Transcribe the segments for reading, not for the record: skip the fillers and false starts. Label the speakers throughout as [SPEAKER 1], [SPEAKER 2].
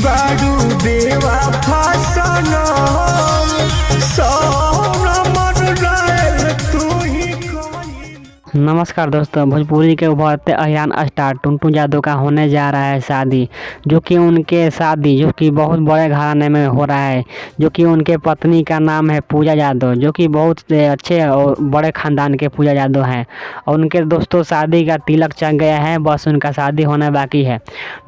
[SPEAKER 1] बारू देवा फसना
[SPEAKER 2] नमस्कार दोस्तों, भोजपुरी के उभरते अहियान स्टार टुनटुन यादव का होने जा रहा है शादी। जो कि बहुत बड़े घराने में हो रहा है। जो कि उनके पत्नी का नाम है पूजा यादव, जो कि बहुत अच्छे और बड़े खानदान के पूजा यादव हैं। और उनके दोस्तों शादी का तिलक चढ़ गया है, बस उनका शादी होना बाकी है।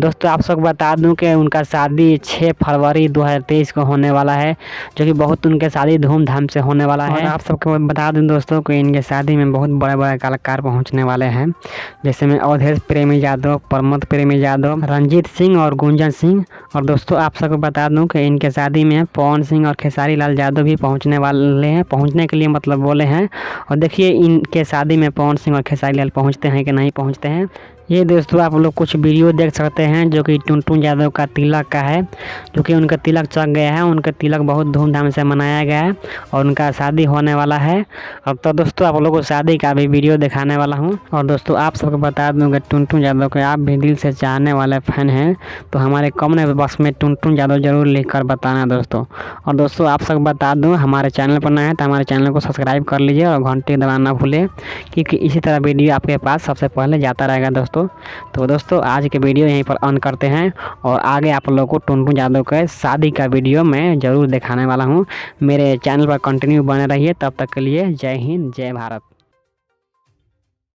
[SPEAKER 2] दोस्तों आप सबको बता दूं कि उनका शादी 6 फरवरी 2023 को होने वाला है, जो कि बहुत उनके शादी धूमधाम से होने वाला है। आप सबको बता दूं दोस्तों कि इनके शादी में बहुत बड़े बड़े कलाकार पहुंचने वाले हैं, जैसे में अवधेश प्रेमी यादव, प्रमोद प्रेमी यादव, रंजीत सिंह और गुंजन सिंह। और दोस्तों आप सबको बता दूं कि इनके शादी में पवन सिंह और खेसारी लाल यादव भी पहुंचने वाले हैं, पहुंचने के लिए मतलब बोले हैं। और देखिए इनके शादी में पवन सिंह और खेसारी लाल पहुंचते हैं कि नहीं पहुंचते हैं। ये दोस्तों आप लोग कुछ वीडियो देख सकते हैं जो कि टुनटुन यादव का तिलक का है, जो कि उनका तिलक चढ़ गया है। उनका तिलक बहुत धूमधाम से मनाया गया है और उनका शादी होने वाला है। अब तो दोस्तों आप लोगों को शादी का भी वीडियो दिखाने वाला हूं। और दोस्तों आप सबको बता दूं कि टुनटुन यादव के आप भी दिल से चाहने वाले फैन हैं तो हमारे कमेंट बॉक्स में टुनटुन यादव जरूर लिख कर बताना दोस्तों। और दोस्तों आप सबको बता दूँ, हमारे चैनल पर नए हैं तो हमारे चैनल को सब्सक्राइब कर लीजिए और घंटी दबाना ना भूलें, क्योंकि इसी तरह वीडियो आपके पास सबसे पहले जाता रहेगा दोस्तों। तो दोस्तों आज के वीडियो यहीं पर ऑन करते हैं और आगे आप लोगों को टुनटुन यादव के शादी का वीडियो मैं ज़रूर दिखाने वाला हूं। मेरे चैनल पर कंटिन्यू बने रहिए। तब तक के लिए जय हिंद, जय भारत।